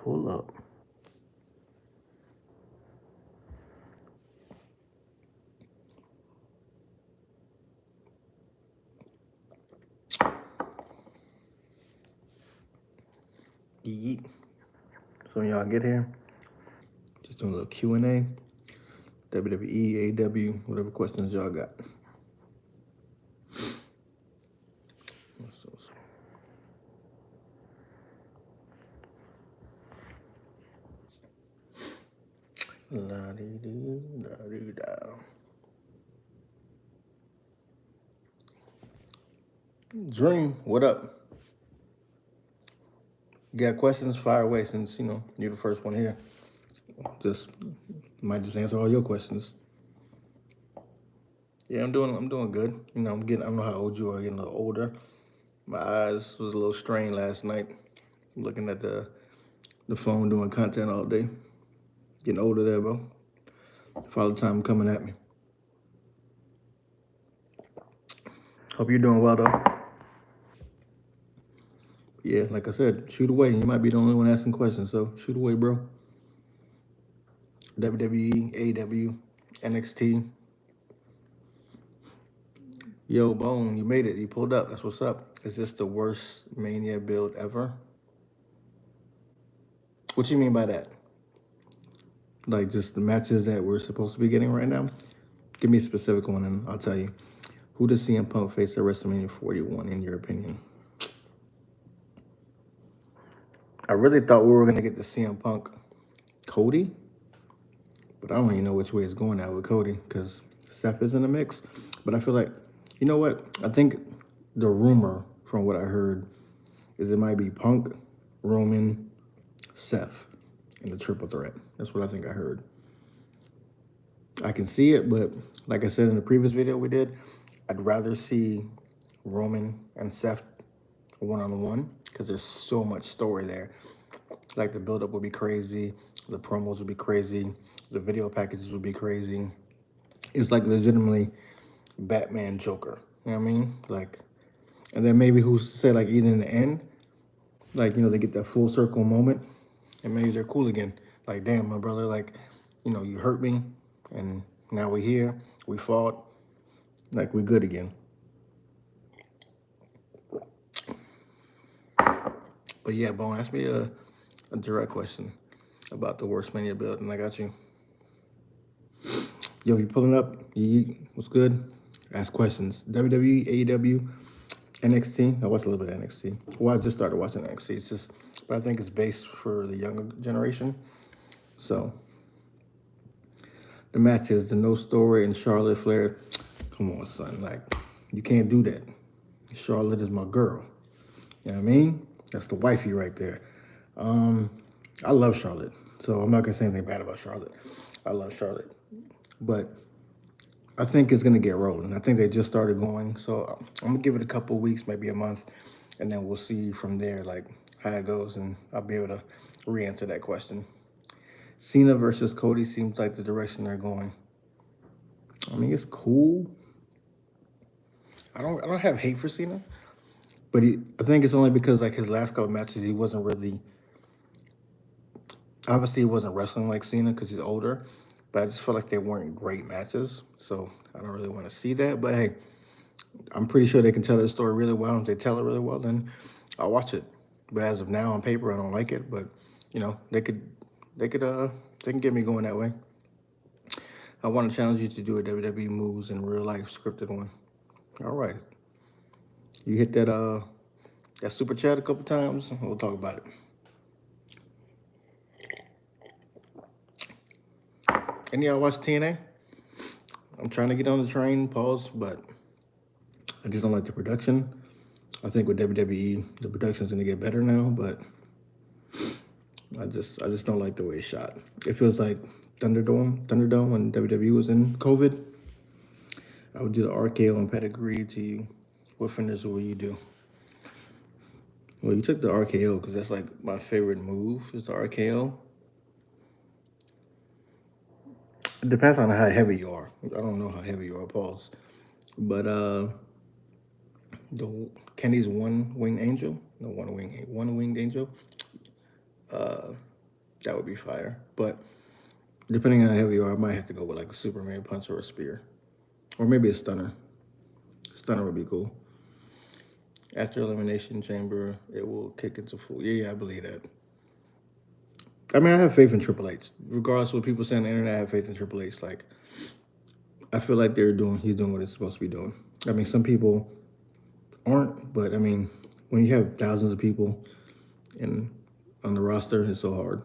pull up. Yeet. So when y'all get here, just doing a little Q&A. WWE, AEW, whatever questions y'all got. La-dee-dee-da-dee-da. Dream, what up? You got questions? Fire away since, you're the first one here. Might just answer all your questions. Yeah, I'm doing good. I don't know how old you are, getting a little older. My eyes was a little strained last night, looking at the phone, doing content all day. Getting older there, bro. Father time coming at me. Hope you're doing well, though. Yeah, like I said, shoot away. You might be the only one asking questions, so shoot away, bro. WWE, AEW, NXT. Yo, Bone, you made it. You pulled up. That's what's up. Is this the worst Mania build ever? What you mean by that? Like just the matches that we're supposed to be getting right now? Give me a specific one and I'll tell you. Who does CM Punk face at WrestleMania 41 in your opinion? I really thought we were going to get the CM Punk Cody, but I don't even know which way it's going now with Cody because Seth is in the mix. But I feel like, you know what? I think the rumor from what I heard is it might be Punk, Roman, Seth in the triple threat. That's what I think I heard. I can see it, but like I said in the previous video we did, I'd rather see Roman and Seth one-on-one because there's so much story there. Like the build-up would be crazy, the promos would be crazy, the video packages would be crazy. It's like legitimately Batman Joker. You know what I mean? Like, and then maybe who's to say like even in the end, like, they get that full circle moment and maybe they're cool again. Like, damn, my brother, like, you hurt me and now we're here, we fought, like we good again. But yeah, Bone, ask me a direct question about the worst Mania build, and I got you. Yo, if you pulling up, what's good? Ask questions. WWE, AEW, NXT. I watched a little bit of NXT. Well, I just started watching NXT. But I think it's based for the younger generation. So, the matches, the no story and Charlotte Flair. Come on, son. Like, you can't do that. Charlotte is my girl. You know what I mean? That's the wifey right there. I love Charlotte, so I'm not gonna say anything bad about Charlotte. I love Charlotte, but I think it's gonna get rolling. I think they just started going, so I'm gonna give it a couple weeks, maybe a month, and then we'll see from there like how it goes, and I'll be able to re-answer that question. Cena versus Cody seems like the direction they're going. I mean, it's cool. I don't have hate for Cena, but I think it's only because like his last couple matches he wasn't really. Obviously, he wasn't wrestling like Cena because he's older, but I just felt like they weren't great matches, so I don't really want to see that. But hey, I'm pretty sure they can tell the story really well. If they tell it really well, then I'll watch it. But as of now, on paper, I don't like it. But they can get me going that way. I want to challenge you to do a WWE moves in real life scripted one. All right, you hit that super chat a couple times. We'll talk about it. Any of y'all watch TNA? I'm trying to get on the train, pause, but I just don't like the production. I think with WWE, the production's gonna get better now, but I just don't like the way it's shot. It feels like Thunderdome when WWE was in COVID. I would do the RKO and pedigree to you. What finish will you do? Well, you took the RKO because that's like my favorite move is the RKO. It depends on how heavy you are. I don't know how heavy you are, pause. But Kenny's one winged angel. That would be fire. But depending on how heavy you are, I might have to go with like a Superman punch or a spear. Or maybe a stunner. Stunner would be cool. After Elimination Chamber, it will kick into full. Yeah, I believe that. I mean, I have faith in Triple H. Regardless of what people say on the internet, I have faith in Triple H. Like, I feel like he's doing what he's supposed to be doing. I mean, some people aren't, but I mean, when you have thousands of people and on the roster, it's so hard.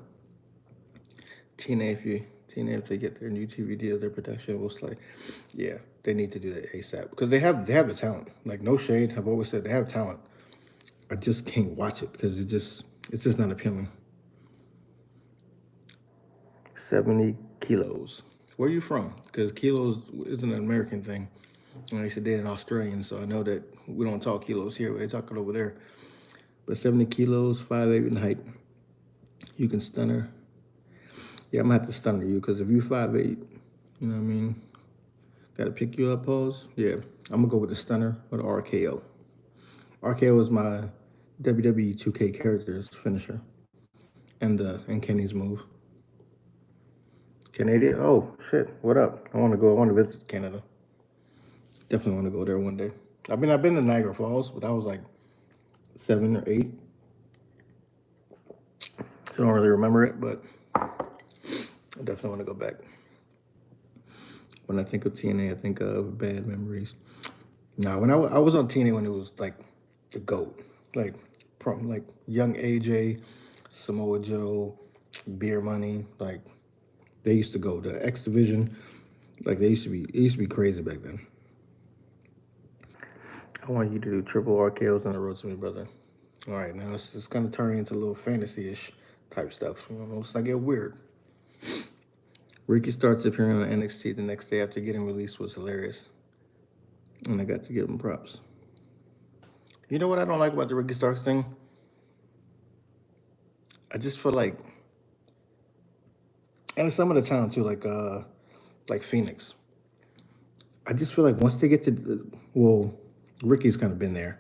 TNA, if they get their new TV deal, their production was like, yeah, they need to do that ASAP because they have the talent. Like, no shade, I've always said they have talent. I just can't watch it because it's just not appealing. 70 kilos. Where are you from? Because kilos isn't an American thing. I used to date an Australian, so I know that we don't talk kilos here. They talk it over there. But 70 kilos, 5'8" in height. You can stun her. Yeah, I'm gonna have to stun you because if you 5'8", you know what I mean? Gotta pick you up, pose. Yeah, I'm gonna go with the stunner or the RKO. RKO is my WWE 2K character's finisher, and Kenny's move. Canada? Oh shit! What up? I want to visit Canada. Definitely want to go there one day. I've been to Niagara Falls, but I was like 7 or 8. I don't really remember it, but I definitely want to go back. When I think of TNA, I think of bad memories. Now, when I was on TNA when it was like the GOAT, like from like young AJ, Samoa Joe, Beer Money, like they used to go the X Division, like it used to be crazy back then. I want you to do triple RKOs on the road to me, brother. All right, now it's gonna turn into a little fantasy-ish type stuff. You know, it's like get weird. Ricky starts appearing on NXT the next day after getting released was hilarious. And I got to give him props. You know what I don't like about the Ricky Starks thing? I just feel like, and some of the talent too, like Phoenix. I just feel like once they get to, well, Ricky's kind of been there.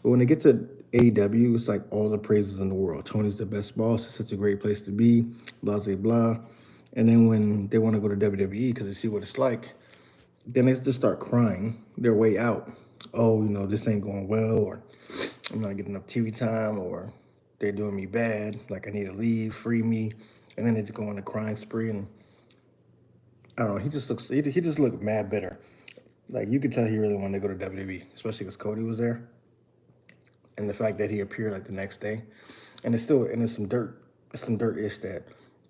But when they get to AEW, it's like all the praises in the world. Tony's the best boss. It's such a great place to be, blah, blah, blah. And then when they want to go to WWE because they see what it's like, then they just start crying their way out. Oh, you know, this ain't going well, or I'm not getting enough TV time, or they're doing me bad. Like I need to leave, free me. And then they just go on a crying spree. And I don't know, he just looked mad bitter. Like you could tell he really wanted to go to WWE, especially because Cody was there. And the fact that he appeared like the next day. And it's some dirt-ish that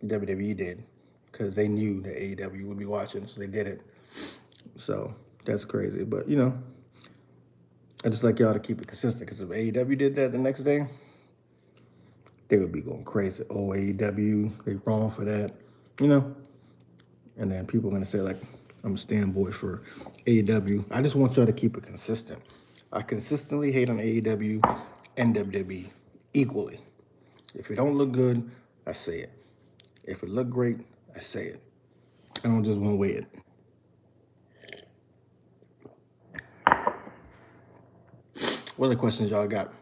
WWE did because they knew that AEW would be watching, so they did it. So that's crazy. But, you know, I just like y'all to keep it consistent because if AEW did that the next day, they would be going crazy. Oh, AEW, they wrong for that, you know? And then people are going to say, like, I'm a standboy for AEW. I just want y'all to keep it consistent. I consistently hate on AEW and WWE equally. If it don't look good, I say it. If it look great, I say it. I don't just one way it. What other questions y'all got?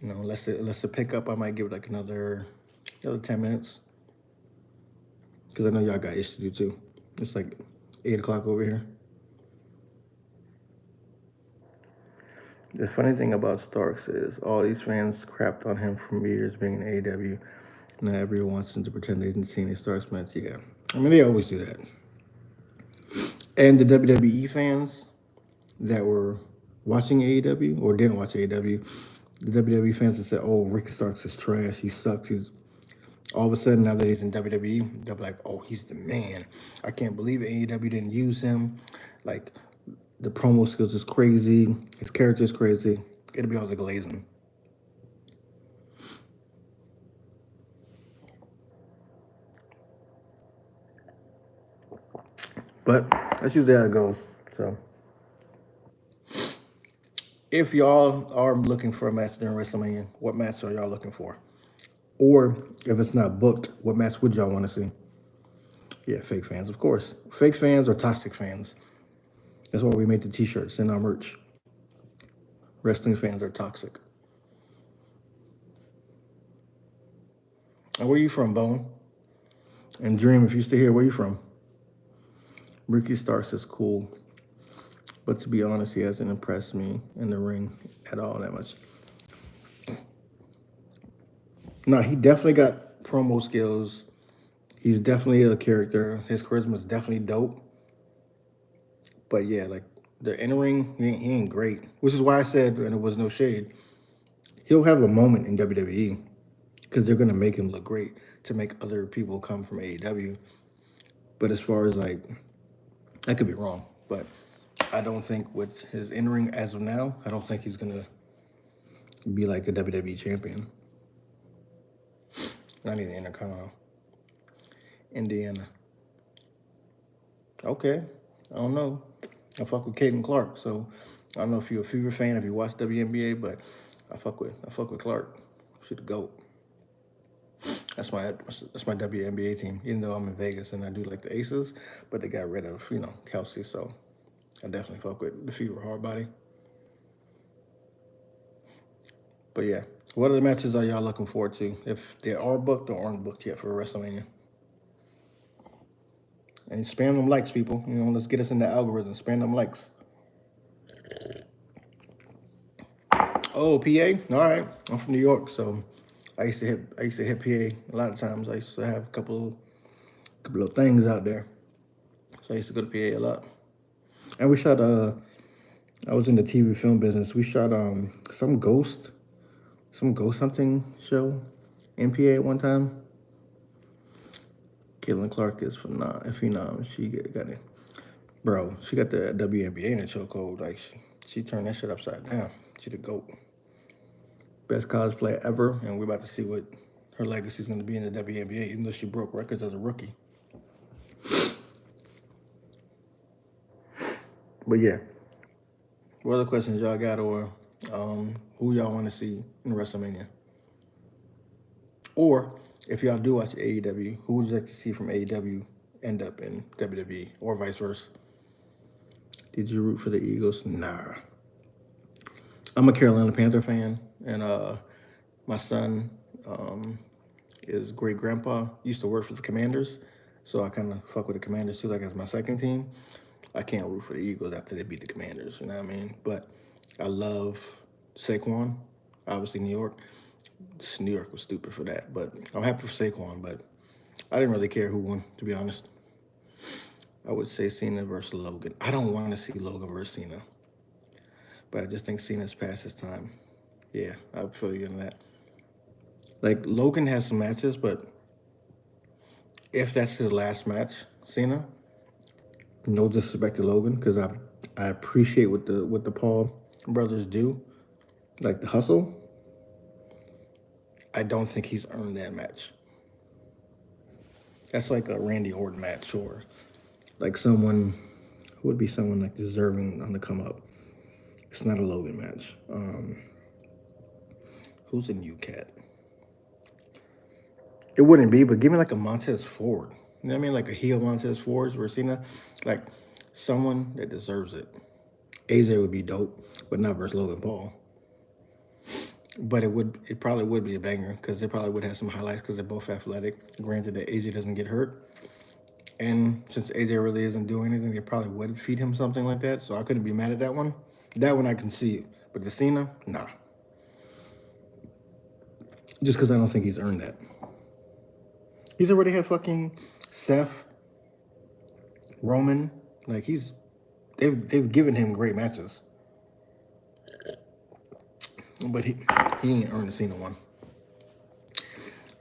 You know, unless it pick up, I might give it like another 10 minutes. Because I know y'all got ish to do too. It's like 8 o'clock over here. The funny thing about Starks is all these fans crapped on him for years being in AEW. Now everyone wants him to pretend they didn't see any Starks match. Yeah. I mean, they always do that. And the WWE fans that were watching AEW or didn't watch AEW, the WWE fans that said, oh, Ricky Starks is trash, he sucks, he's all of a sudden now that he's in WWE, they'll be like, oh, he's the man. I can't believe AEW didn't use him. Like the promo skills is crazy, his character is crazy. It'll be all the glazing. But that's usually how it goes. So if y'all are looking for a match during WrestleMania, what match are y'all looking for? Or if it's not booked, what match would y'all want to see? Yeah, fake fans, of course. Fake fans or toxic fans. That's why we made the t-shirts and our merch. Wrestling fans are toxic. And where you from, Bone? And Dream, if you still here, where you from? Ricky Starks is cool, but to be honest, he hasn't impressed me in the ring at all that much. No, he definitely got promo skills. He's definitely a character. His charisma is definitely dope. But yeah, like the in ring, he ain't great. Which is why I said, and it was no shade, he'll have a moment in WWE because they're gonna make him look great to make other people come from AEW. But as far as like, I could be wrong, but I don't think with his in ring as of now, I don't think he's gonna be like a WWE champion. Not even Intercontinental. Indiana. Okay. I don't know. I fuck with Caden Clark, so I don't know if you're a Fever fan, if you watch WNBA, but I fuck with Clark. She's the GOAT. That's my WNBA team. Even though I'm in Vegas and I do like the Aces, but they got rid of Kelsey, so I definitely fuck with the Fever hard body. But yeah, what other matches are y'all looking forward to? If they are booked or aren't booked yet for WrestleMania? And spam them likes, people. Let's get us in the algorithm. Spam them likes. Oh, PA. All right. I'm from New York, so I used to hit PA a lot of times. I used to have a couple of things out there, so I used to go to PA a lot. And we shot. I was in the TV film business. We shot some ghost hunting show in PA at one time. Caitlin Clark is phenom. She got it, bro. She got the WNBA in the chokehold. Like she turned that shit upside down. She the GOAT. Best college player ever, and we're about to see what her legacy is going to be in the WNBA, even though she broke records as a rookie. But yeah, what other questions y'all got, or who y'all want to see in WrestleMania? Or if y'all do watch AEW, who would you like to see from AEW end up in WWE, or vice versa? Did you root for the Eagles? Nah. I'm a Carolina Panther fan, and my son his great grandpa used to work for the Commanders, so I kind of fuck with the Commanders too, like as my second team. I can't root for the Eagles after they beat the Commanders, you know what I mean? But I love Saquon, obviously New York. New York was stupid for that, but I'm happy for Saquon, but I didn't really care who won, to be honest. I would say Cena versus Logan. I don't want to see Logan versus Cena, but I just think Cena's past his time. Yeah, I feel you on that. Like, Logan has some matches, but if that's his last match, Cena, no disrespect to Logan, because I appreciate what the Paul brothers do, like the hustle. I don't think he's earned that match. That's like a Randy Orton match, or like someone who would be someone like deserving on the come up. It's not a Logan match. Who's a new cat? It wouldn't be, but give me like a Montez Ford. You know what I mean? Like a heel Montez Ford versus Cena. Like someone that deserves it. AJ would be dope, but not versus Logan Paul. But it probably would be a banger because they probably would have some highlights because they're both athletic. Granted that AJ doesn't get hurt. And since AJ really isn't doing anything, they probably would feed him something like that. So I couldn't be mad at that one. That one I can see. But the Cena, nah. Just because I don't think he's earned that. He's already had fucking Seth, Roman. Like they've given him great matches. But he ain't earned the Cena one.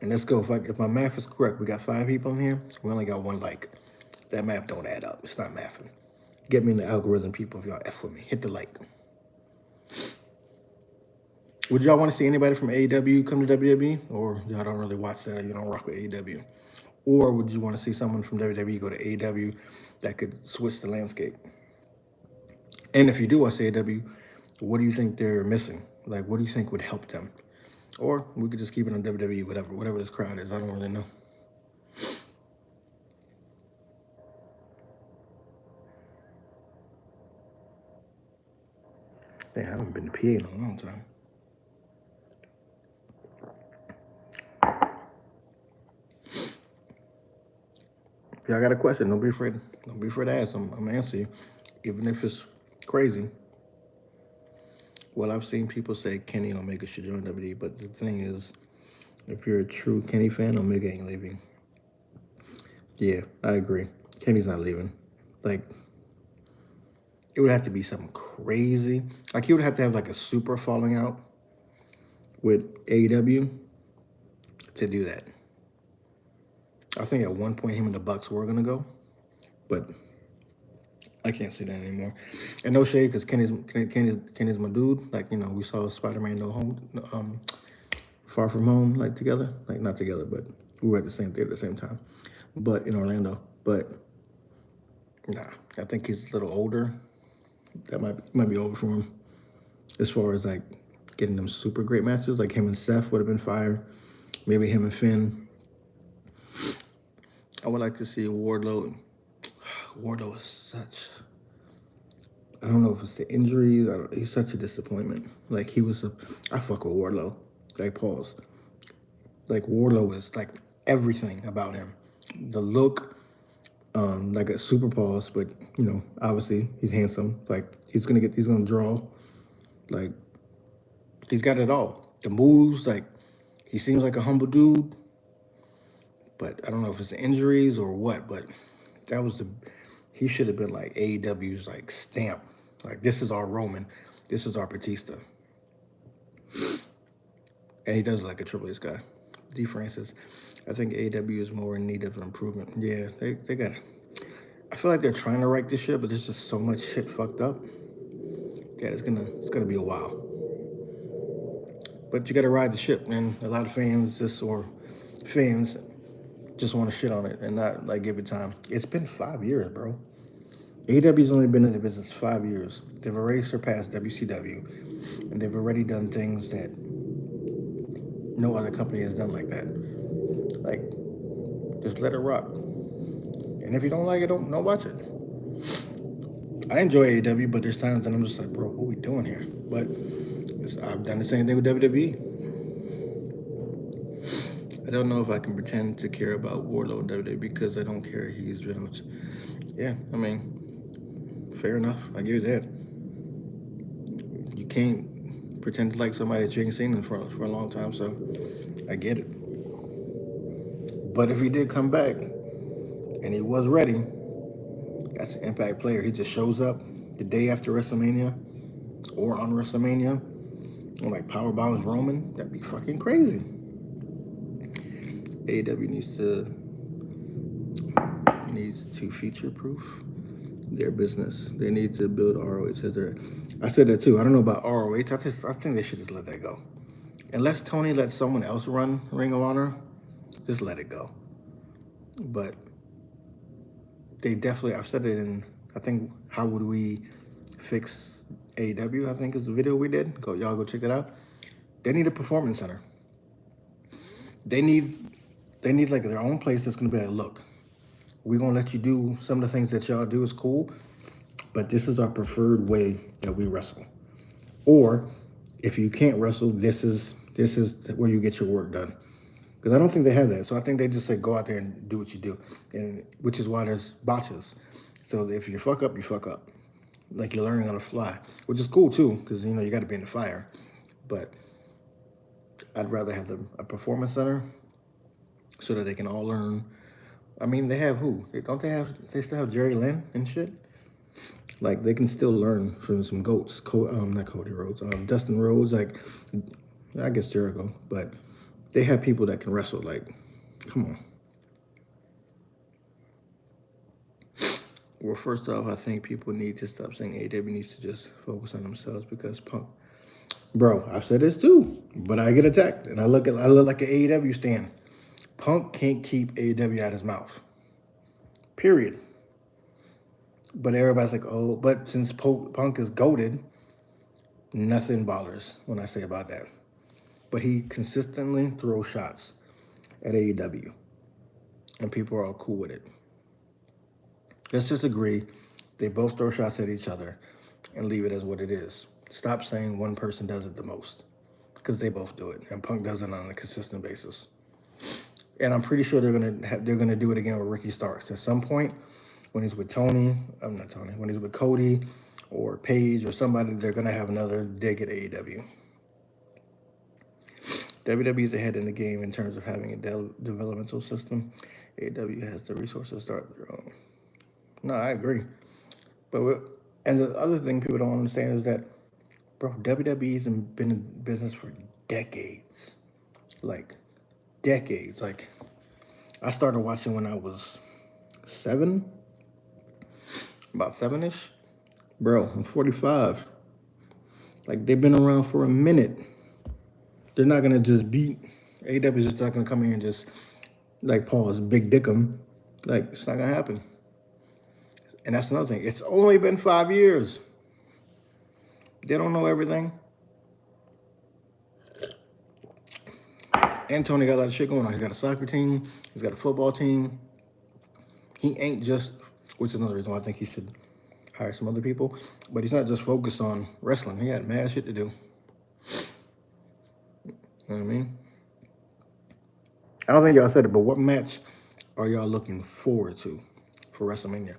And let's go. If my math is correct, we got 5 people in here. We only got 1 like. That math don't add up. It's not mathing. Get me in the algorithm, people, if y'all F with me. Hit the like. Would y'all want to see anybody from AEW come to WWE? Or y'all don't really watch that, or you don't rock with AEW? Or would you want to see someone from WWE go to AEW that could switch the landscape? And if you do watch AEW, what do you think they're missing? Like, what do you think would help them? Or we could just keep it on WWE, whatever this crowd is. I don't really know. Damn, I haven't been to PA in a long time. If y'all got a question, don't be afraid. Don't be afraid to ask. I'm gonna answer you, even if it's crazy. Well, I've seen people say Kenny Omega should join WWE, but the thing is, if you're a true Kenny fan, Omega ain't leaving. Yeah, I agree. Kenny's not leaving. Like, it would have to be something crazy. Like, he would have to have like a super falling out with AEW to do that. I think at one point him and the Bucks were gonna go, but I can't say that anymore. And no shade, because Kenny's my dude. Like, you know, we saw Spider-Man No Home, Far From Home, like together. Like, not together, but we were at the same theater at the same time. But in Orlando. But nah, I think he's a little older. That might be over for him. As far as like getting them super great matches, like him and Seth would have been fire. Maybe him and Finn. I would like to see Wardlow. Wardlow is such. I don't know if it's the injuries. He's such a disappointment. Like I fuck with Wardlow. Like pause. Like Wardlow is like everything about him. The look, like a super pause, but you know, obviously he's handsome. Like he's gonna draw. Like he's got it all. The moves, like he seems like a humble dude. But I don't know if it's the injuries or what. But he should have been like AEW's like stamp. Like this is our Roman, this is our Batista. And he does like a Triple H guy. D. Francis. I think AEW is more in need of improvement. Yeah, they got. I feel like they're trying to right this shit, but there's just so much shit fucked up. Yeah, it's gonna be a while. But you gotta ride the ship, man. A lot of fans just want to shit on it and not like give it time. It's been 5 years, bro. AEW's only been in the business 5 years. They've already surpassed WCW, and they've already done things that no other company has done like that. Like, just let it rock. And if you don't like it, don't watch it. I enjoy AEW, but there's times that I'm just like, bro, what are we doing here? But I've done the same thing with WWE. I don't know if I can pretend to care about Wardlow and WWE because I don't care. He's been, yeah, I mean, fair enough. I give you that. You can't pretend to like somebody that you ain't seen in for a long time, so I get it. But if he did come back and he was ready, that's an Impact player. He just shows up the day after WrestleMania or on WrestleMania and like power bombs Roman. That'd be fucking crazy. AEW needs to future proof their business. They need to build ROH as their. I said that too. I don't know about ROH. I think they should just let that go. Unless Tony lets someone else run Ring of Honor, just let it go. But they definitely, I've said it in, I think, How Would We Fix AEW, I think is the video we did. Y'all go check it out. They need a performance center. They need like their own place that's gonna be like, look, we're gonna let you do some of the things that y'all do is cool, but this is our preferred way that we wrestle. Or if you can't wrestle, this is where you get your work done. Because I don't think they have that. So I think they just say, go out there and do what you do. And which is why there's botches. So if you fuck up, you fuck up. Like you're learning on the fly, which is cool too, because you know you got to be in the fire. But I'd rather have a performance center so that they can all learn. I mean, they have who? They still have Jerry Lynn and shit? Like, they can still learn from some GOATs. Not Cody Rhodes. Dustin Rhodes, like, I guess Jericho. But they have people that can wrestle. Like, come on. Well, first off, I think people need to stop saying AEW needs to just focus on themselves because Punk. Bro, I've said this too, but I get attacked. And I look like an AEW stan. Punk can't keep AEW out of his mouth. Period. But everybody's like, oh, but since Punk is goated, nothing bothers when I say about that. But he consistently throws shots at AEW. And people are all cool with it. Let's just agree they both throw shots at each other and leave it as what it is. Stop saying one person does it the most. Because they both do it. And Punk does it on a consistent basis. And I'm pretty sure they're gonna do it again with Ricky Starks at some point when he's with Tony. I'm not Tony. When he's with Cody or Paige or somebody, they're gonna have another dig at AEW. WWE is ahead in the game in terms of having a developmental system. AEW has the resources to start their own. No, I agree. And the other thing people don't understand is that, bro, WWE's been in business for decades. Like, decades. Like, I started watching when I was 7, about 7-ish. Bro, I'm 45. Like, they've been around for a minute. They're not gonna just beat, AEW is just not gonna come in and just, like, pause, big dick them. Like, it's not gonna happen. And that's another thing. It's only been 5 years. They don't know everything. And Tony got a lot of shit going on. He's got a soccer team. He's got a football team. He ain't just, which is another reason why I think he should hire some other people. But he's not just focused on wrestling. He got mad shit to do. You know what I mean? I don't think y'all said it, but what match are y'all looking forward to for WrestleMania?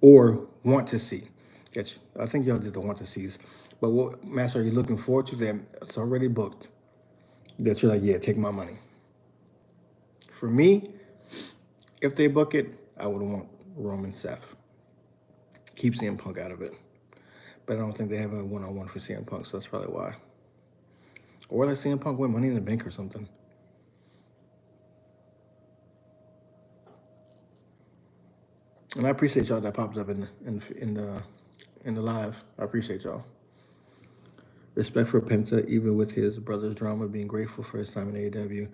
Or want to see? I think y'all did the want to sees. But what match are you looking forward to that it's already booked? That you're like, yeah, take my money. For me, if they book it, I would want Roman Seth. Keep CM Punk out of it. But I don't think they have a one-on-one for CM Punk, so that's probably why. Or let CM Punk win Money in the Bank or something. And I appreciate y'all that pops up in the live. I appreciate y'all. Respect for Penta, even with his brother's drama, being grateful for his time in AEW.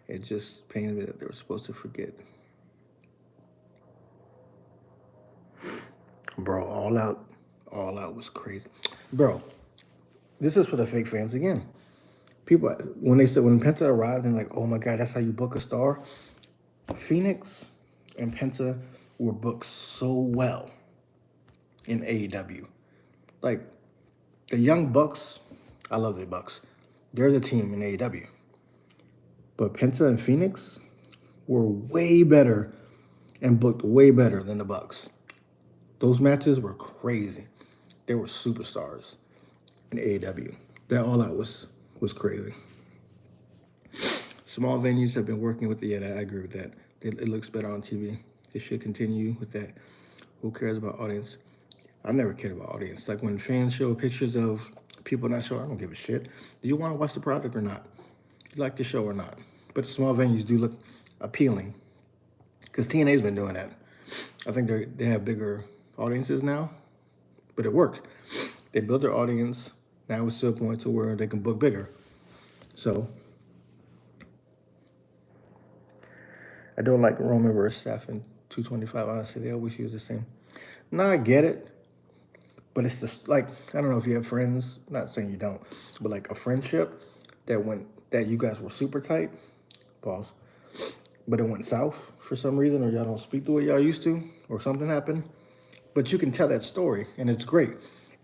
It just pains me that they were supposed to forget. Bro, All Out was crazy. Bro, this is for the fake fans again. People, when Penta arrived and like, oh my God, that's how you book a star. Phoenix and Penta were booked so well in AEW. Like, the Young Bucks, I love the Bucks. They're the team in AEW. But Penta and Phoenix were way better and booked way better than the Bucks. Those matches were crazy. They were superstars in AEW. That All Out was crazy. Small venues have been working with I agree with that. It looks better on TV. They should continue with that. Who cares about audience? I never cared about audience. Like when fans show pictures of people not showing, I don't give a shit. Do you want to watch the product or not? Do you like the show or not? But small venues do look appealing because TNA's been doing that. I think they have bigger audiences now, but it worked. They built their audience. Now it's to a point to where they can book bigger. So I don't like Roman versus Seth in 225. Honestly, they always use the same. No, I get it. But it's just like, I don't know if you have friends, not saying you don't, but like a friendship that you guys were super tight, pause, but it went south for some reason, or y'all don't speak the way y'all used to, or something happened. But you can tell that story, and it's great.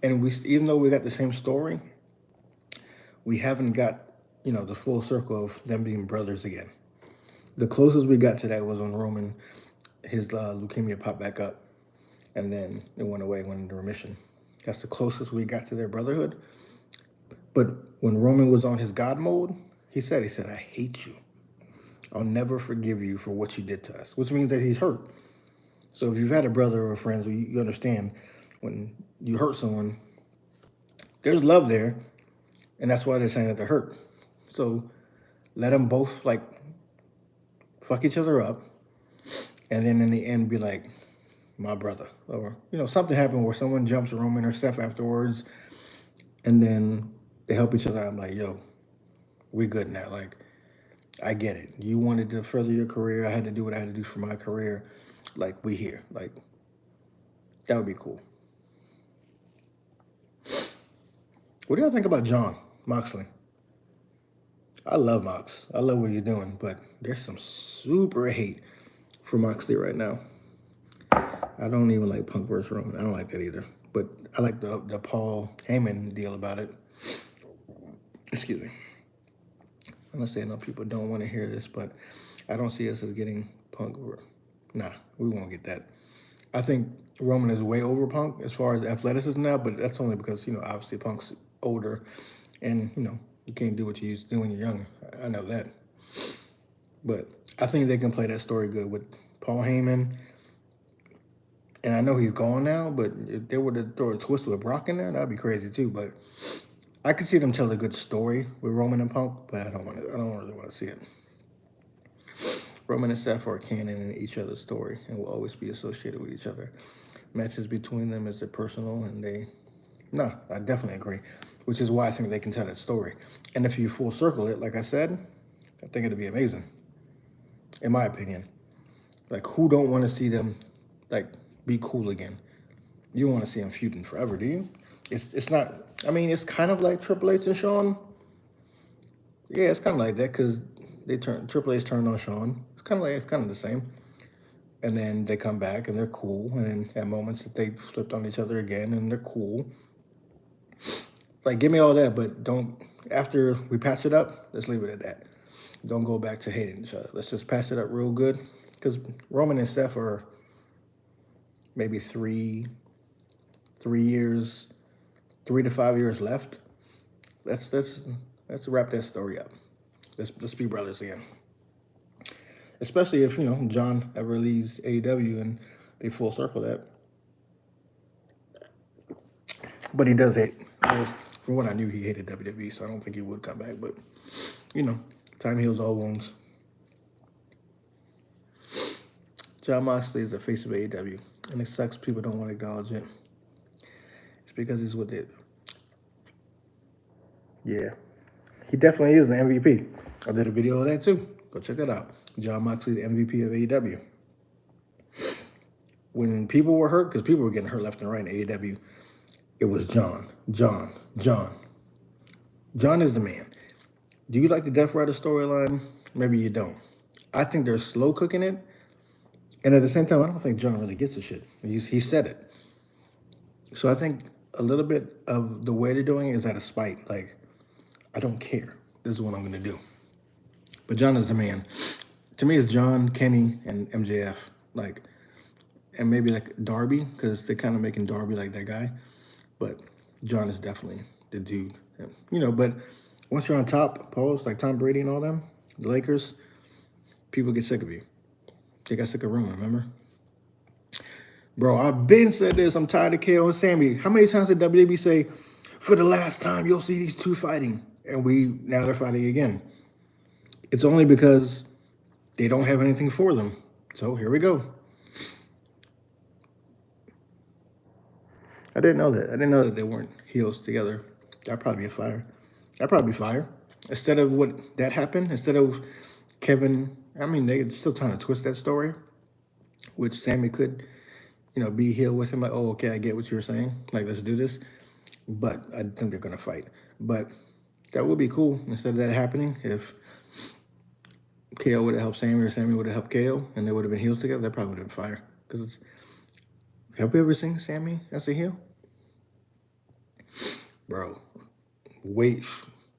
And even though we got the same story, we haven't got, the full circle of them being brothers again. The closest we got to that was when Roman, his leukemia popped back up, and then it went away, went into remission. That's the closest we got to their brotherhood. But when Roman was on his God mode, he said, I hate you. I'll never forgive you for what you did to us, which means that he's hurt. So if you've had a brother or friends, you understand when you hurt someone, there's love there, and that's why they're saying that they're hurt. So let them both like fuck each other up, and then in the end be like, my brother, or something happened where someone jumps Roman or Steph afterwards, and then they help each other. I'm like, yo, we good now. Like, I get it. You wanted to further your career. I had to do what I had to do for my career. Like, we here. Like, that would be cool. What do y'all think about John Moxley? I love Mox. I love what he's doing, but there's some super hate for Moxley right now. I don't even like Punk versus Roman. I don't like that either. But I like the Paul Heyman deal about it. Excuse me. Honestly, I know people don't want to hear this, but I don't see us as getting Punk. Nah, we won't get that. I think Roman is way over Punk as far as athleticism now, but that's only because, obviously Punk's older and, you can't do what you used to do when you're younger. I know that. But I think they can play that story good with Paul Heyman. And I know he's gone now, but if they were to throw a twist with Brock in there, that'd be crazy too. But I could see them tell a good story with Roman and Punk, but I don't really want to see it. Roman and Seth are canon in each other's story and will always be associated with each other. Matches between them is personal, and I definitely agree, which is why I think they can tell that story. And if you full circle it, like I said, I think it'd be amazing, in my opinion. Like, who don't want to see them, be cool again? You don't want to see them feuding forever, do you? It's not. I mean, it's kind of like Triple H and Shawn. Yeah, it's kind of like that because Triple H turned on Shawn. It's kind of the same. And then they come back and they're cool. And then at moments that they flipped on each other again and they're cool. Like, give me all that, but don't. After we patch it up, let's leave it at that. Don't go back to hating each other. Let's just patch it up real good. Because Roman and Seth are maybe 3 years, 3 to 5 years left. Let's wrap that story up. Let's be brothers again. Especially if, John ever leaves AEW and they full circle that. But he does hate. From what I knew, he hated WWE, so I don't think he would come back. But, time heals all wounds. Jon Moxley is the face of AEW, and it sucks people don't want to acknowledge it. It's because he's with it. Yeah. He definitely is the MVP. I did a video of that too. Go check that out. Jon Moxley, the MVP of AEW. When people were hurt, because people were getting hurt left and right in AEW, it was John. John is the man. Do you like the Death Rider storyline? Maybe you don't. I think they're slow cooking it. And at the same time, I don't think John really gets the shit. He said it. So I think a little bit of the way they're doing it is out of spite. Like, I don't care. This is what I'm going to do. But John is the man. To me, it's John, Kenny, and MJF. And maybe Darby, because they're kind of making Darby like that guy. But John is definitely the dude. But once you're on top, pause, like Tom Brady and all them, the Lakers, people get sick of you. They got sick of Roman, remember? Bro, I've been said this. I'm tired of KO and Sammy. How many times did WWE say, for the last time, you'll see these two fighting? And now they're fighting again. It's only because they don't have anything for them. So here we go. I didn't know that. I didn't know that they weren't heels together. That'd probably be fire. Instead of what that happened, instead of Kevin, they're still trying to twist that story, which Sammy could, be heel with him. Like, oh, okay, I get what you were saying. Like, let's do this. But I think they're going to fight. But that would be cool instead of that happening. If KO would have helped Sammy or Sammy would have helped KO and they would have been heels together, that probably would have been fire. Because have we ever seen Sammy as a heel? Bro,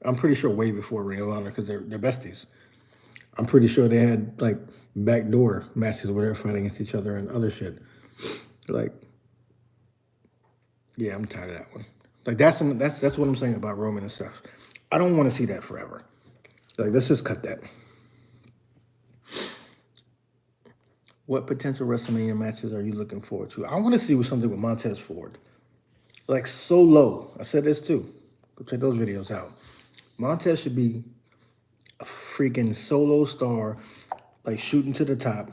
I'm pretty sure way before Ring of Honor because they're besties. I'm pretty sure they had backdoor matches where they're fighting against each other and other shit. Yeah, I'm tired of that one. That's what I'm saying about Roman and stuff. I don't want to see that forever. Let's just cut that. What potential WrestleMania matches are you looking forward to? I want to see something with Montez Ford. Solo. I said this too. Go check those videos out. Montez should be a freaking solo star, shooting to the top,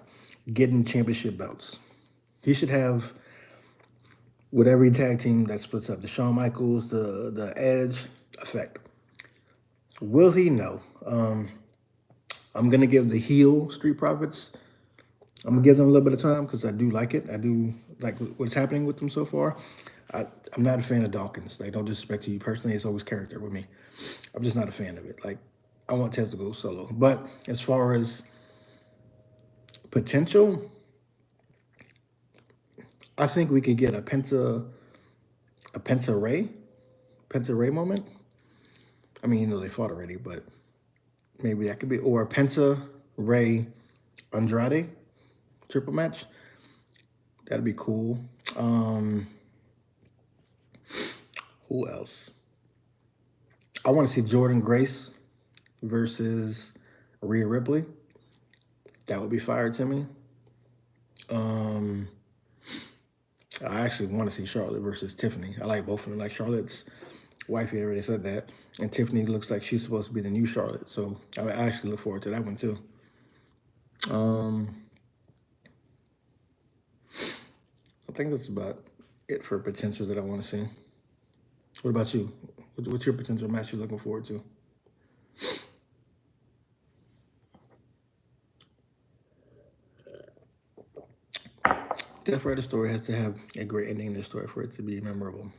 getting championship belts. He should have with every tag team that splits up, the Shawn Michaels, the Edge effect. Will he? No. I'm going to give the heel Street Profits, I'm going to give them a little bit of time because I do like it. I do like what's happening with them so far. I'm not a fan of Dawkins. Don't disrespect to you personally. It's always character with me. I'm just not a fan of it. I want Tez to go solo. But as far as potential, I think we could get a Penta Ray moment. They fought already, but Maybe that could be, or a Penta Ray Andrade triple match. That'd be cool. Who else? I want to see Jordan Grace versus Rhea Ripley. That would be fire to me. I actually want to see Charlotte versus Tiffany. I like both of them. Like Charlotte's wifey already said that, and Tiffany looks like she's supposed to be the new Charlotte. So I actually look forward to that one too. I think that's about it for potential that I want to see. What about you? What's your potential match you're looking forward to? Death Rider story has to have a great ending in the story for it to be memorable.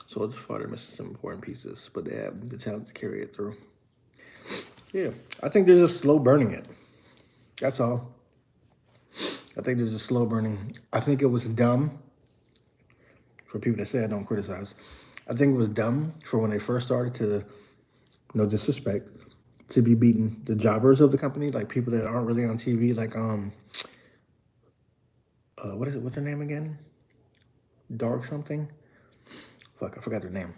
Soldier Fighter misses some important pieces, but they have the talent to carry it through. Yeah, I think they're just slow burning it. That's all. I think there's a slow burning. I think it was dumb for people that say I don't criticize. I think it was dumb for when they first started to, no disrespect, to be beating the jobbers of the company, like people that aren't really on TV, like what is it? What's her name again? Dark something. Fuck, I forgot their name.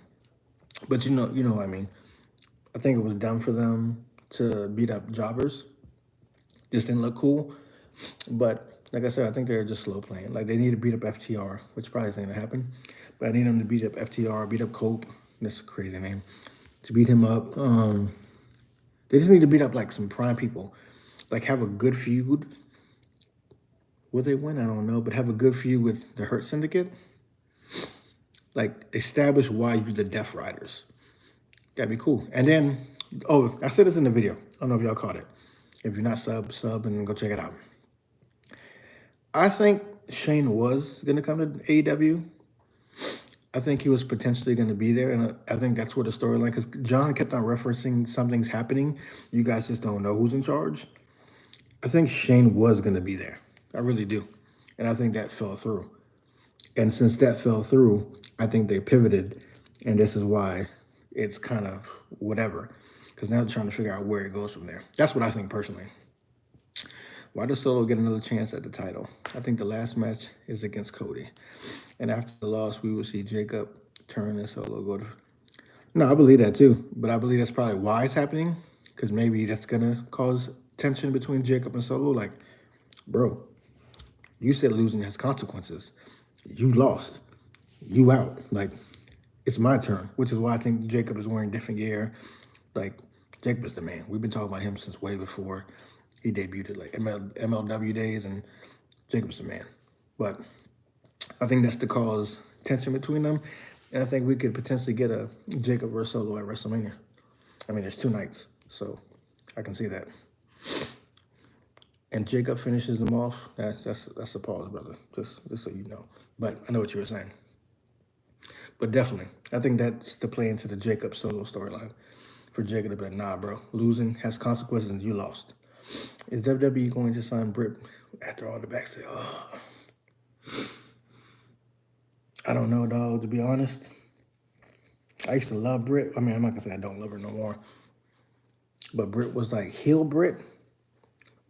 But you know what I mean. I think it was dumb for them to beat up jobbers. This didn't look cool. But like I said, I think they're just slow playing. Like they need to beat up FTR, which probably isn't gonna happen. But I need them to beat up FTR, beat up Cope. That's a crazy name. To beat him up. They just need to beat up like some prime people. Like have a good feud. Will they win? I don't know. But have a good feud with the Hurt Syndicate. Like establish why you're the Death Riders. That'd be cool. And then, oh, I said this in the video. I don't know if y'all caught it. If you're not sub and go check it out. I think Shane was going to come to AEW. I think he was potentially going to be there, and I think that's where the storyline, because John kept on referencing something's happening. You guys just don't know who's in charge. I think Shane was going to be there. I really do. And I think that fell through. And since that fell through, I think they pivoted, and this is why it's kind of whatever, because now they're trying to figure out where it goes from there. That's what I think personally. Why does Solo get another chance at the title? I think the last match is against Cody. And after the loss, we will see Jacob turn and Solo go to... No, I believe that too. But I believe that's probably why it's happening, because maybe that's going to cause tension between Jacob and Solo. Like, bro, you said losing has consequences. You lost. You out. Like, it's my turn, which is why I think Jacob is wearing different gear. Like, Jacob is the man. We've been talking about him since way before he debuted at like MLW days, and Jacob's the man. But I think that's to cause tension between them, and I think we could potentially get a Jacob versus Solo at WrestleMania. I mean, there's 2 nights, so I can see that. And Jacob finishes them off. That's a pause, brother. Just so you know. But I know what you were saying. But definitely, I think that's to play into the Jacob Solo storyline. For Jacob to be like, nah, bro, losing has consequences and you lost. Is WWE going to sign Britt after all the backstage? Oh. I don't know, dog, to be honest. I used to love Britt. I mean, I'm not going to say I don't love her no more. But Britt was like heel Britt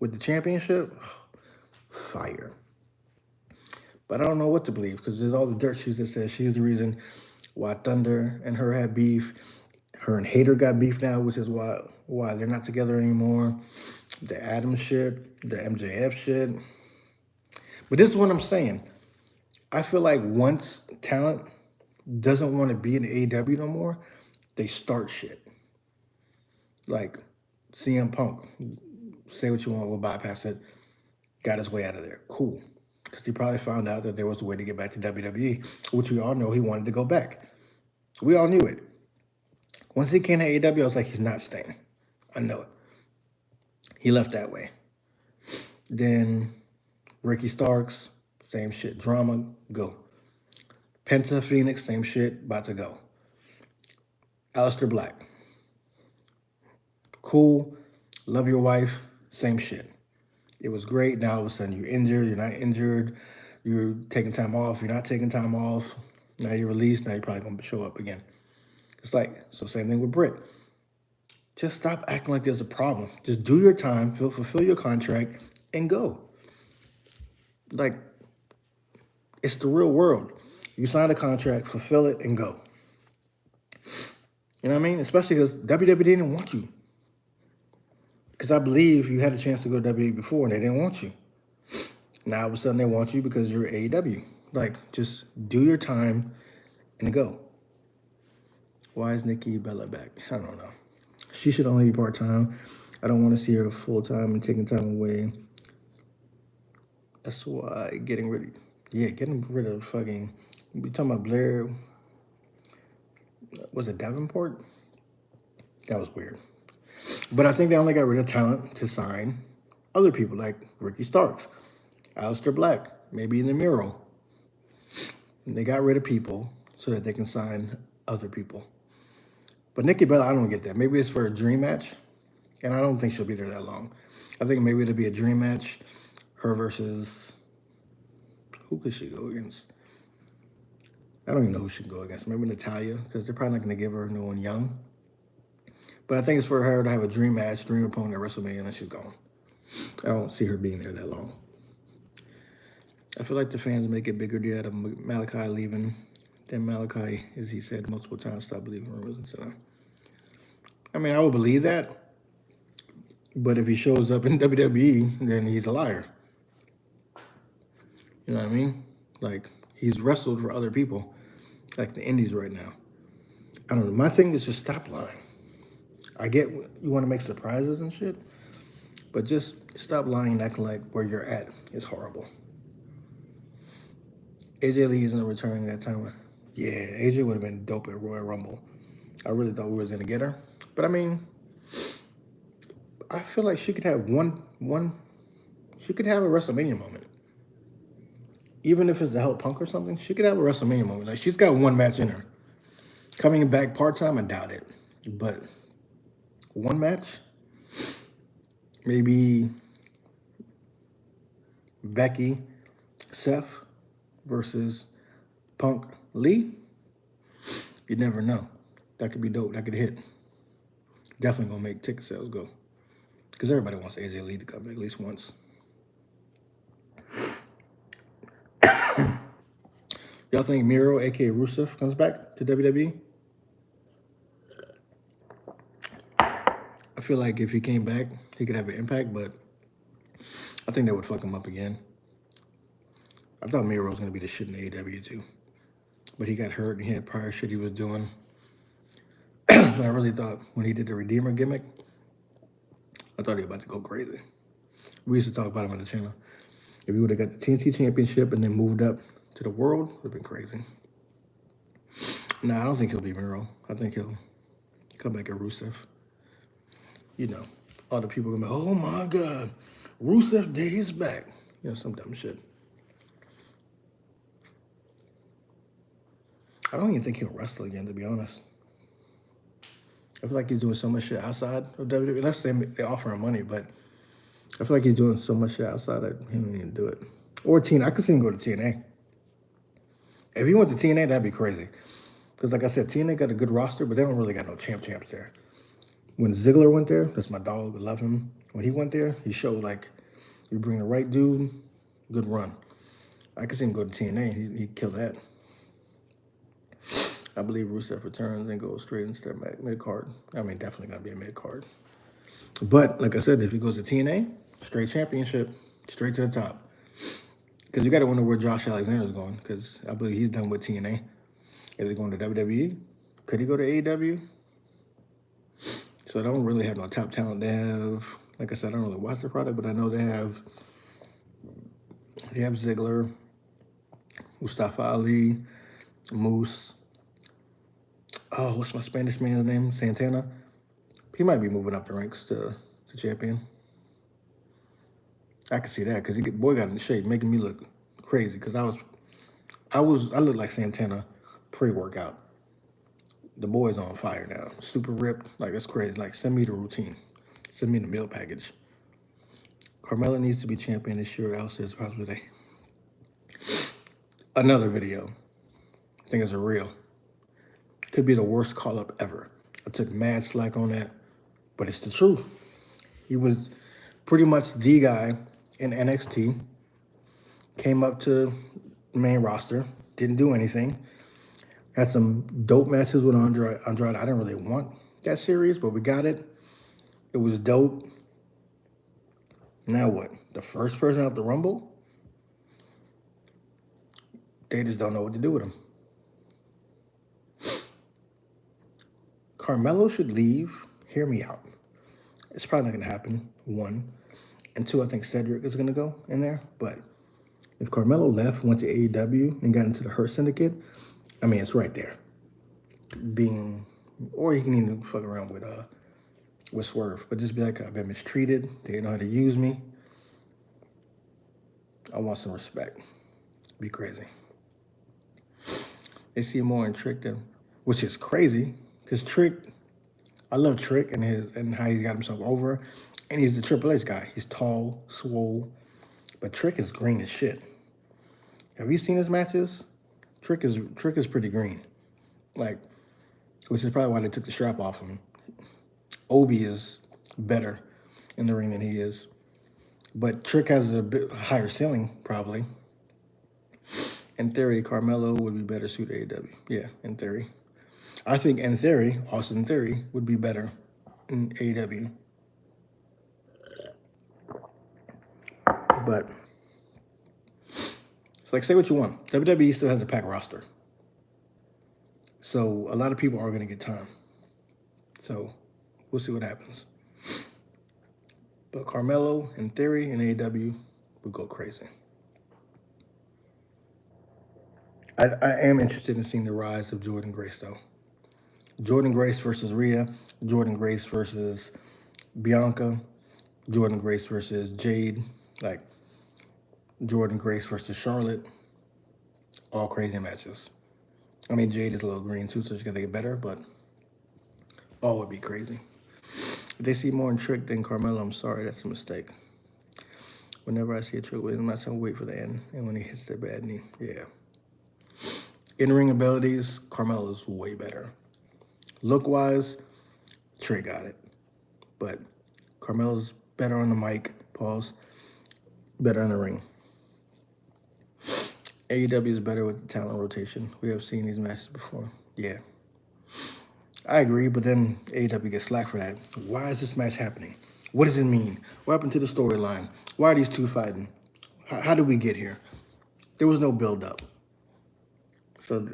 with the championship. Fire. But I don't know what to believe, because there's all the dirt sheets that says she's the reason why Thunder and her had beef. Her and Hater got beef now, which is why they're not together anymore. The Adams shit, the MJF shit. But this is what I'm saying. I feel like once talent doesn't want to be in the AEW no more, they start shit. Like CM Punk, say what you want, we'll bypass it. Got his way out of there. Cool. Because he probably found out that there was a way to get back to WWE, which we all know he wanted to go back. We all knew it. Once he came to AEW, I was like, he's not staying. I know it. He left that way. Then Ricky Starks, same shit. Drama, go. Penta Phoenix, same shit, about to go. Aleister Black. Cool, love your wife, same shit. It was great. Now all of a sudden you're injured, you're not injured, you're taking time off, you're not taking time off. Now you're released, now you're probably going to show up again. It's like, so same thing with Britt. Just stop acting like there's a problem. Just do your time, fulfill your contract, and go. Like, it's the real world. You sign a contract, fulfill it, and go. You know what I mean? Especially because WWE didn't want you. Because I believe you had a chance to go to WWE before and they didn't want you. Now all of a sudden they want you because you're AEW. Like, just do your time and go. Why is Nikki Bella back? I don't know. She should only be part-time. I don't want to see her full-time and taking time away. That's why getting rid of fucking, we talking about Blair, was it Davenport? That was weird. But I think they only got rid of talent to sign other people like Ricky Starks, Aleister Black, maybe in the mural. And they got rid of people so that they can sign other people. But Nikki Bella, I don't get that. Maybe it's for a dream match, and I don't think she'll be there that long. I think maybe it'll be a dream match, her versus, who could she go against? I don't even know who she can go against. Maybe Natalya, because they're probably not going to give her no one young. But I think it's for her to have a dream match, dream opponent at WrestleMania, and then she's gone. I don't see her being there that long. I feel like the fans make a bigger deal out of Malachi leaving than Malachi, as he said multiple times, stop believing rumors and so on. I mean, I would believe that. But if he shows up in WWE, then he's a liar. You know what I mean? Like, he's wrestled for other people, like the indies right now. I don't know. My thing is just stop lying. I get you want to make surprises and shit, but just stop lying and acting like where you're at is horrible. AJ Lee isn't returning that time. Yeah, AJ would have been dope at Royal Rumble. I really thought we was going to get her. But I mean, I feel like she could have she could have a WrestleMania moment. Even if it's to help Punk or something, she could have a WrestleMania moment. Like, she's got one match in her. Coming back part-time, I doubt it. But one match, maybe Becky, Seth versus Punk, Lee. You never know. That could be dope. That could hit. Definitely gonna make ticket sales go. Because everybody wants AJ Lee to come back at least once. Y'all think Miro, aka Rusev, comes back to WWE? I feel like if he came back, he could have an impact, but I think that would fuck him up again. I thought Miro was going to be the shit in AEW too. But he got hurt and he had prior shit he was doing. But I really thought when he did the Redeemer gimmick, I thought he was about to go crazy. We used to talk about him on the channel. If he would have got the TNT Championship and then moved up to the World, it would have been crazy. Nah, I don't think he'll be Miro. I think he'll come back at Rusev. You know, all the people gonna be, oh my God, Rusev Day is back. You know, some dumb shit. I don't even think he'll wrestle again, to be honest. I feel like he's doing so much shit outside of WWE. Unless they offer him money, but I feel like he's doing so much shit outside that he don't even do it. Or TNA. I could see him go to TNA. If he went to TNA, that'd be crazy. Because like I said, TNA got a good roster, but they don't really got no champs there. When Ziggler went there, that's my dog, I love him. When he went there, he showed like, you bring the right dude, good run. I could see him go to TNA, he'd kill that. I believe Rusev returns and goes straight into their mid-card. I mean, definitely gonna be a mid-card. But like I said, if he goes to TNA, straight championship, straight to the top. Because you gotta wonder where Josh Alexander's going, because I believe he's done with TNA. Is he going to WWE? Could he go to AEW? So I don't really have no top talent. They have, like I said, I don't really watch the product, but I know they have Ziggler, Mustafa Ali, Moose. Oh, what's my Spanish man's name? Santana. He might be moving up the ranks to champion. I can see that because boy got in shape, making me look crazy. Because I look like Santana pre-workout. The boy's on fire now. Super ripped. Like, it's crazy. Like, send me the routine. Send me the meal package. Carmella needs to be champion this year. Else is possibly another video. I think it's a reel. Could be the worst call-up ever. I took mad slack on that. but it's the truth. He was pretty much the guy in NXT, came up to the main roster, didn't do anything. Had some dope matches with Andrade. I didn't really want that series, but we got it. It was dope. Now what? The first person out the Rumble? They just don't know what to do with him. Carmelo should leave. Hear me out. It's probably not going to happen, 1. And 2, I think Cedric is going to go in there. But if Carmelo left, went to AEW, and got into the Hurt Syndicate, I mean, it's right there. Or he can even fuck around with Swerve. But just be like, I've been mistreated. They know how to use me. I want some respect. Be crazy. They see more in Trick than, which is crazy, because Trick, I love Trick and how he got himself over, and he's the Triple H guy. He's tall, swole, but Trick is green as shit. Have you seen his matches? Trick is pretty green, like, which is probably why they took the strap off him. Obi is better in the ring than he is, but Trick has a bit higher ceiling probably. In theory, Carmelo would be better suited AEW. Yeah, in theory. I think in theory, Austin Theory would be better in AEW. But it's like, say what you want. WWE still has a packed roster. So a lot of people are going to get time. So we'll see what happens. But Carmelo, in theory, in AEW, would go crazy. I am interested in seeing the rise of Jordynne Grace, though. Jordynne Grace versus Rhea, Jordynne Grace versus Bianca, Jordynne Grace versus Jade, like Jordynne Grace versus Charlotte, all crazy matches. I mean, Jade is a little green too, so she's gonna get better, but all would be crazy. If they see more in Trick than Carmelo, I'm sorry, that's a mistake. Whenever I see a Trick with him, I wait for the end, and when he hits their bad knee, yeah. In-ring abilities, Carmelo is way better. Look-wise, Trick got it. But Carmelo's better on the mic, pause, better in the ring. AEW is better with the talent rotation. We have seen these matches before. Yeah. I agree, but then AEW gets slack for that. Why is this match happening? What does it mean? What happened to the storyline? Why are these two fighting? How did we get here? There was no build-up. So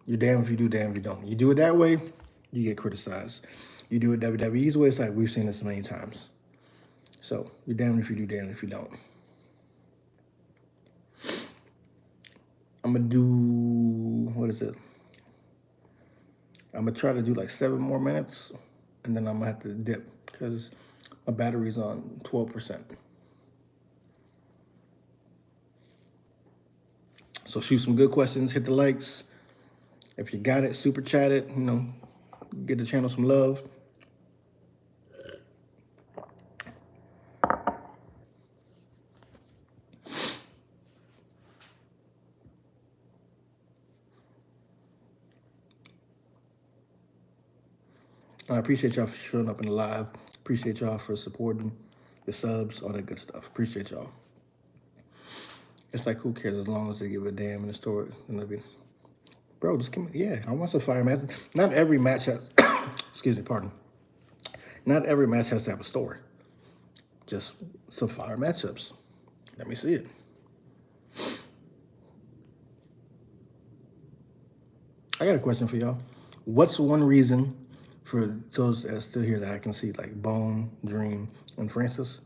you're damned if you do, damned if you don't. You do it that way, you get criticized. You do it WWE's way, it's like we've seen this many times. So you're damned if you do, damned if you don't. I'm gonna do, what is it? I'm gonna try to do like 7 more minutes, and then I'm gonna have to dip because my battery's on 12%. So shoot some good questions, hit the likes. If you got it, super chat it, get the channel some love. I appreciate y'all for showing up in the live. Appreciate y'all for supporting the subs, all that good stuff. Appreciate y'all. It's like, who cares as long as they give a damn in the story. Bro, just give me, yeah, I want some fire matches. Not every match has, excuse me, pardon. Not every match has to have a story. Just some fire matchups. Let me see it. I got a question for y'all. What's one reason for those that are still here that I can see, like Bone, Dream, and Francis?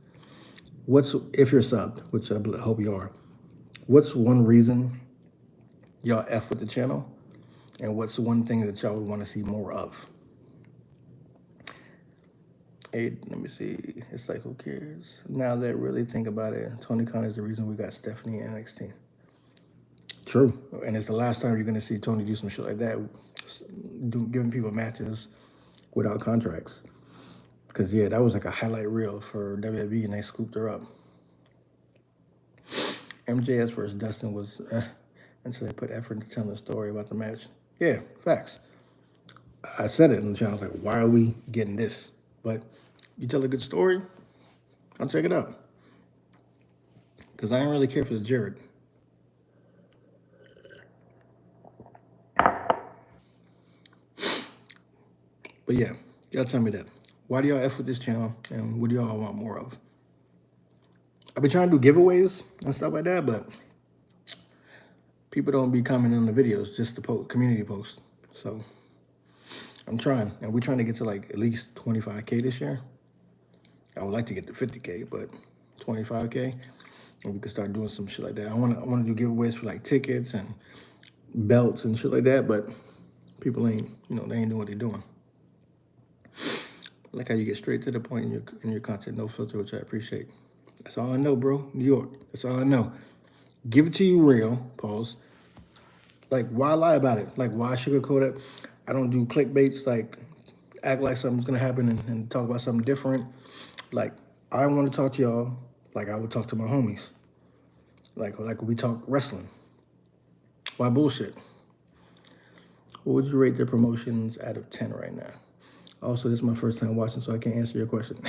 If you're subbed, which I hope you are, what's one reason y'all F with the channel? And what's the one thing that y'all would want to see more of? Let me see. It's like, who cares? Now that I really think about it, Tony Khan is the reason we got Stephanie in NXT. True. And it's the last time you're going to see Tony do some shit like that, giving people matches without contracts. Because, yeah, that was like a highlight reel for WWE, and they scooped her up. MJS versus Dustin was until they put effort into telling the story about the match. Yeah, facts. I said it in the channel. I was like, why are we getting this? But You tell a good story, I'll check it out. Because I ain't really care for the Jared. But yeah, y'all tell me that. Why do y'all F with this channel, and what do y'all want more of? I've been trying to do giveaways and stuff like that, but people don't be commenting on the videos, just the community posts. So I'm trying, and we're trying to get to like at least 25K this year. I would like to get to 50K, but 25K, and we can start doing some shit like that. I want to do giveaways for like tickets and belts and shit like that, but people ain't, they ain't doing what they're doing. I like how you get straight to the point in your content, no filter, which I appreciate. That's all I know, bro. New York. That's all I know. Give it to you real. Pause. Like, why lie about it? Like, why sugarcoat it? I don't do clickbaits. Like, act like something's gonna happen and talk about something different. Like, I want to talk to y'all like I would talk to my homies. Like we talk wrestling. Why bullshit? What would you rate their promotions out of 10 right now? Also, this is my first time watching, so I can't answer your question.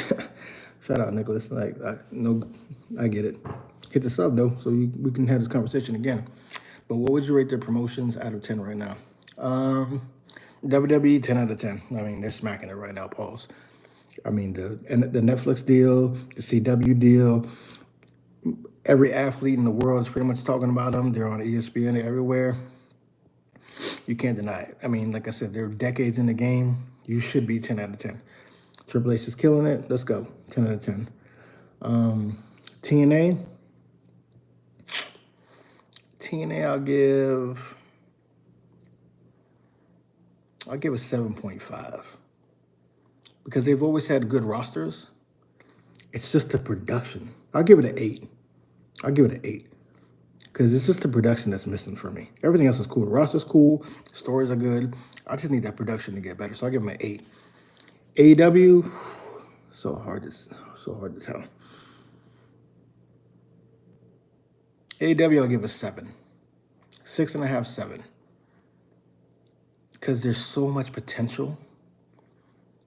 Shout out, Nicholas. Like, I get it. Hit the sub, though, so we can have this conversation again. But what would you rate their promotions out of 10 right now? WWE, 10 out of 10. I mean, they're smacking it right now, pause. I mean, the Netflix deal, the CW deal, every athlete in the world is pretty much talking about them. They're on ESPN, they're everywhere. You can't deny it. I mean, like I said, they're decades in the game. You should be 10 out of 10. Triple H is killing it. Let's go. 10 out of 10. TNA. I'll give a 7.5. Because they've always had good rosters. It's just the production. I'll give it an 8. Because it's just the production that's missing for me. Everything else is cool. The roster's cool. Stories are good. I just need that production to get better. So I'll give them an 8. AEW, so hard to tell. AEW, I'll give a 7. 6.5, 7. Because there's so much potential.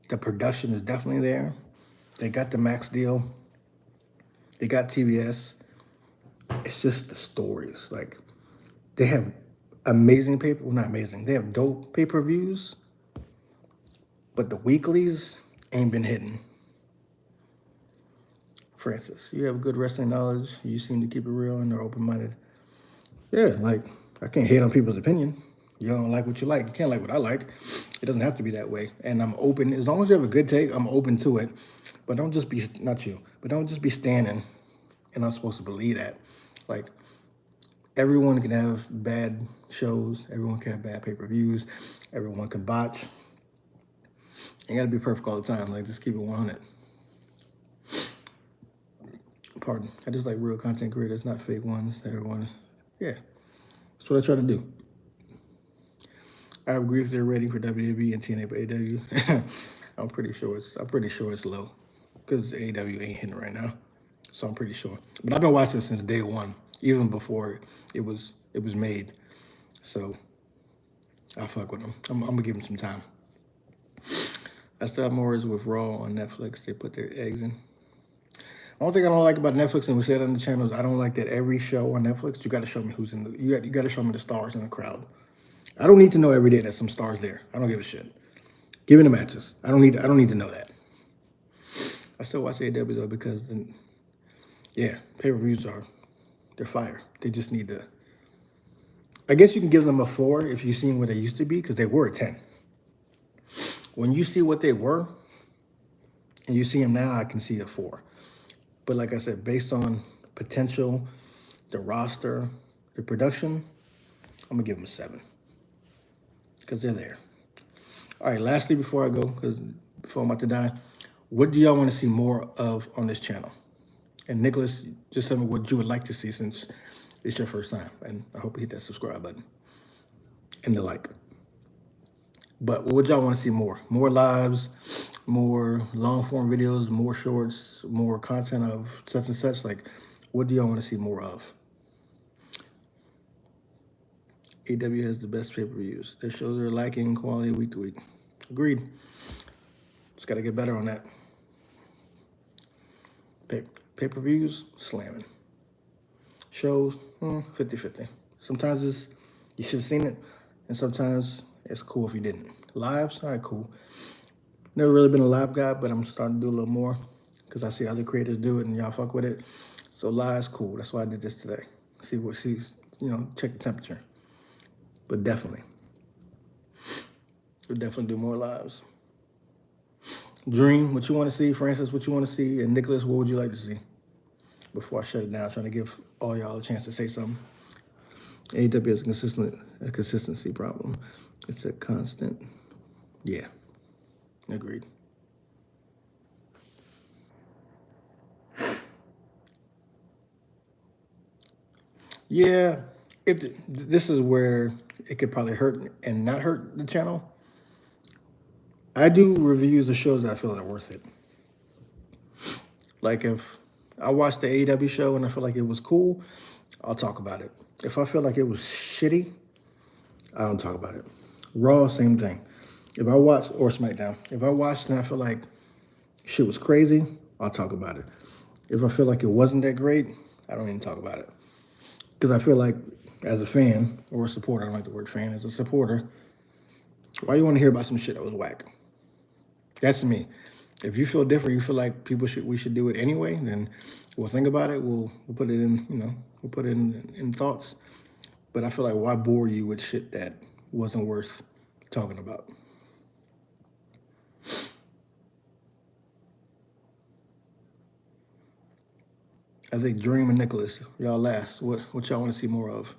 The production is definitely there. They got the Max deal. They got TBS. It's just the stories. Like, they have amazing not amazing. They have dope pay-per-views, but the weeklies ain't been hitting. Francis, you have good wrestling knowledge. You seem to keep it real and are open-minded. Yeah, like, I can't hate on people's opinion. You don't like what you like. You can't like what I like. It doesn't have to be that way. And I'm open. As long as you have a good take, I'm open to it. But don't just be, not you, but don't just be standing and I'm supposed to believe that. Like, everyone can have bad shows. Everyone can have bad pay-per-views. Everyone can botch. You gotta be perfect all the time. Like, just keep it 100. Pardon. I just like real content creators, not fake ones. Everyone, yeah. That's what I try to do. I agree if they're ready for WWE and TNA, but AEW, I'm pretty sure it's low, because AEW ain't hitting right now. So I'm pretty sure. But I've been watching since day one, even before it was made. So I'll fuck with them. I'm gonna give them some time. I still have more is with Raw on Netflix. They put their eggs in. Only thing I don't like about Netflix, and we said on the channel, is I don't like that every show on Netflix, you got to show me who's in the. You got to show me the stars in the crowd. I don't need to know every day that some stars there. I don't give a shit. Give me the matches. I don't need to know that. I still watch AEW though because, yeah, pay-per-views they're fire. They just need to. I guess you can give them a 4 if you've seen where they used to be, because they were a 10. When you see what they were, and you see them now, I can see a 4. But like I said, based on potential, the roster, the production, I'm gonna give them a 7. Because they're there. All right, lastly, before I go, before I'm about to die, what do y'all want to see more of on this channel? And Nicholas, just tell me what you would like to see since it's your first time. And I hope you hit that subscribe button and the like. But what would y'all want to see more? More lives, more long form videos, more shorts, more content of such and such? Like, what do y'all want to see more of? AEW has the best pay-per-views. Their shows are lacking quality week to week. Agreed. Just got to get better on that. Pay-per-views, slamming. Shows, 50-50. Sometimes you should have seen it, and sometimes it's cool if you didn't. Lives, all right, cool. Never really been a live guy, but I'm starting to do a little more because I see other creators do it and y'all fuck with it. So live's cool. That's why I did this today. Check the temperature. But definitely. We'll definitely do more lives. Dream, what you want to see? Francis, what you want to see? And Nicholas, what would you like to see? Before I shut it down, trying to give all y'all a chance to say something. AEW is a consistency problem. It's a constant. Yeah, agreed. Yeah, this is where it could probably hurt and not hurt the channel. I do reviews of shows that I feel are worth it. Like if I watched the AEW show and I feel like it was cool, I'll talk about it. If I feel like it was shitty, I don't talk about it. Raw, same thing. If I watch, or SmackDown, if I watched and I feel like shit was crazy, I'll talk about it. If I feel like it wasn't that great, I don't even talk about it. Because I feel like as a fan or a supporter, I don't like the word fan, as a supporter, why you want to hear about some shit that was whack? That's me. If you feel different, you feel like we should do it anyway, then we'll think about it. We'll put it in, we'll put it in thoughts. But I feel like why bore you with shit that wasn't worth talking about? I think Dream and Nicholas, y'all last. What y'all want to see more of?